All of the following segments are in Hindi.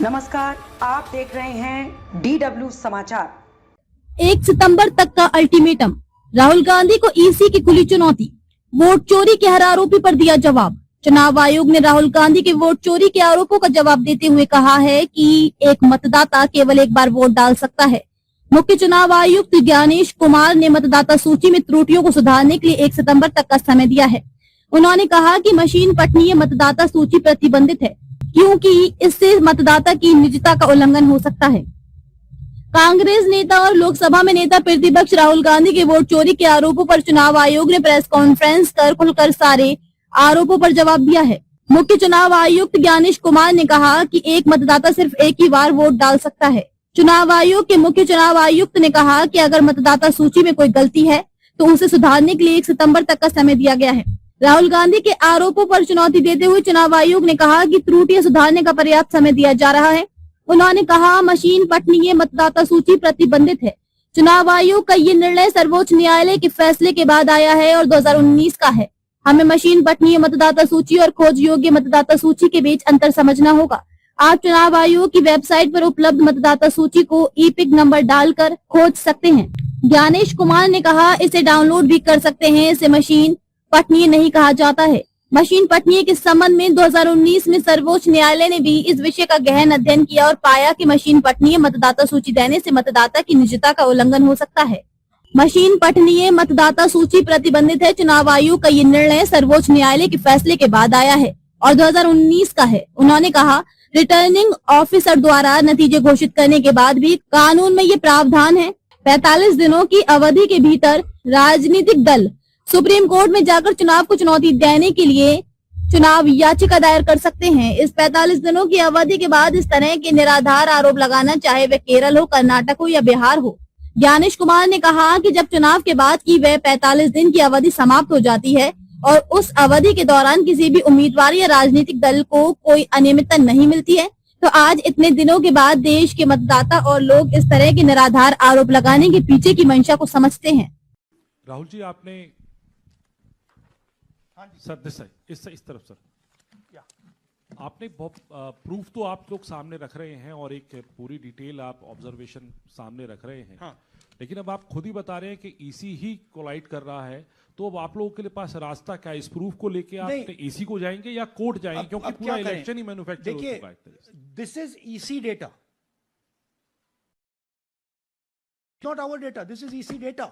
नमस्कार, आप देख रहे हैं DW समाचार। 1 सितंबर तक का अल्टीमेटम, राहुल गांधी को ईसी की खुली चुनौती। वोट चोरी के हर आरोपी पर दिया जवाब। चुनाव आयोग ने राहुल गांधी के वोट चोरी के आरोपों का जवाब देते हुए कहा है कि एक मतदाता केवल एक बार वोट डाल सकता है। मुख्य चुनाव आयुक्त ज्ञानेश कुमार ने मतदाता सूची में त्रुटियों को सुधारने के लिए 1 सितंबर तक का समय दिया है। उन्होंने कहा कि मशीन पठनीय मतदाता सूची प्रतिबंधित है, क्योंकि इससे मतदाता की निजता का उल्लंघन हो सकता है। कांग्रेस नेता और लोकसभा में नेता प्रतिपक्ष राहुल गांधी के वोट चोरी के आरोपों पर चुनाव आयोग ने प्रेस कॉन्फ्रेंस कर खुलकर सारे आरोपों पर जवाब दिया है। मुख्य चुनाव आयुक्त ज्ञानेश कुमार ने कहा कि एक मतदाता सिर्फ एक ही बार वोट डाल सकता है। चुनाव आयोग के मुख्य चुनाव आयुक्त ने कहा कि अगर मतदाता सूची में कोई गलती है तो उसे सुधारने के लिए 1 सितंबर तक का समय दिया गया है। राहुल गांधी के आरोपों पर चुनौती देते हुए चुनाव आयोग ने कहा कि त्रुटियां सुधारने का पर्याप्त समय दिया जा रहा है। उन्होंने कहा, मशीन पठनीय मतदाता सूची प्रतिबंधित है। चुनाव आयोग का ये निर्णय सर्वोच्च न्यायालय के फैसले के बाद आया है और 2019 का है। हमें मशीन पठनीय मतदाता सूची और खोज योग्य मतदाता सूची के बीच अंतर समझना होगा। आप चुनाव आयोग की वेबसाइट पर उपलब्ध मतदाता सूची को ईपिक नंबर डालकर खोज सकते हैं। ज्ञानेश कुमार ने कहा, इसे डाउनलोड भी कर सकते हैं। इसे मशीन पठनीय नहीं कहा जाता है। मशीन पठनीय के संबंध में 2019 में सर्वोच्च न्यायालय ने भी इस विषय का गहन अध्ययन किया और पाया कि मशीन पठनीय मतदाता सूची देने से मतदाता की निजता का उल्लंघन हो सकता है। मशीन पठनीय मतदाता सूची प्रतिबंधित है। चुनाव आयोग का ये निर्णय सर्वोच्च न्यायालय के फैसले के बाद आया है और 2019 का है। उन्होंने कहा, रिटर्निंग ऑफिसर द्वारा नतीजे घोषित करने के बाद भी कानून में ये प्रावधान है। 45 दिनों की अवधि के भीतर राजनीतिक दल सुप्रीम कोर्ट में जाकर चुनाव को चुनौती देने के लिए चुनाव याचिका दायर कर सकते हैं। इस 45 दिनों की अवधि के बाद इस तरह के निराधार आरोप लगाना, चाहे वे केरल हो, कर्नाटक हो या बिहार हो। ज्ञानेश कुमार ने कहा कि जब चुनाव के बाद की वह 45 दिन की अवधि समाप्त हो जाती है और उस अवधि के दौरान किसी भी उम्मीदवार या राजनीतिक दल को कोई अनियमितता नहीं मिलती है, तो आज इतने दिनों के बाद देश के मतदाता और लोग इस तरह के निराधार आरोप लगाने के पीछे की मंशा को समझते हैं। राहुल जी, आपने सर इस तरफ सर, आपने बहुत प्रूफ तो आप लोग सामने रख रहे हैं और एक पूरी डिटेल आप ऑब्जर्वेशन सामने रख रहे हैं। हाँ। लेकिन अब आप खुद ही बता रहे हैं कि ईसी ही कोलाइड कर रहा है, तो अब आप लोगों के लिए पास रास्ता क्या है? इस प्रूफ को लेके आप ईसी को जाएंगे या कोर्ट जाएंगे? क्योंकि पूरा इलेक्शन ही मैन्युफैक्चर हो चुका है। This is EC data, not our data, this is EC data.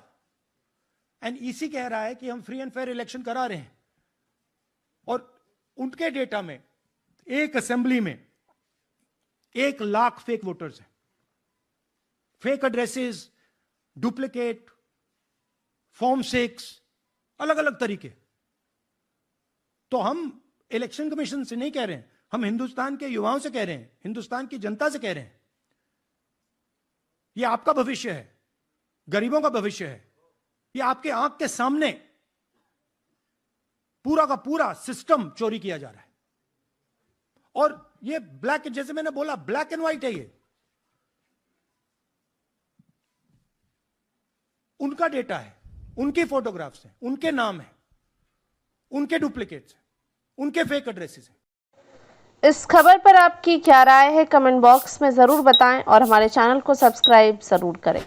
And EC कह रहा है कि हम फ्री एंड फेयर इलेक्शन करा रहे हैं और उनके डेटा में एक असेंबली में 1 लाख फेक वोटर्स हैं, फेक एड्रेसेस, डुप्लीकेट फॉर्म 6, अलग अलग तरीके। तो हम इलेक्शन कमीशन से नहीं कह रहे हैं, हम हिंदुस्तान के युवाओं से कह रहे हैं, हिंदुस्तान की जनता से कह रहे हैं, यह आपका भविष्य है, गरीबों का भविष्य है। यह आपके आंख के सामने पूरा का पूरा सिस्टम चोरी किया जा रहा है और ये ब्लैक, जैसे मैंने बोला, ब्लैक एंड व्हाइट है। ये उनका डेटा है, उनके फोटोग्राफ्स हैं, उनके नाम हैं, उनके डुप्लीकेट्स हैं, उनके फेक एड्रेसेस हैं। इस खबर पर आपकी क्या राय है? कमेंट बॉक्स में जरूर बताएं और हमारे चैनल को सब्सक्राइब जरूर करें।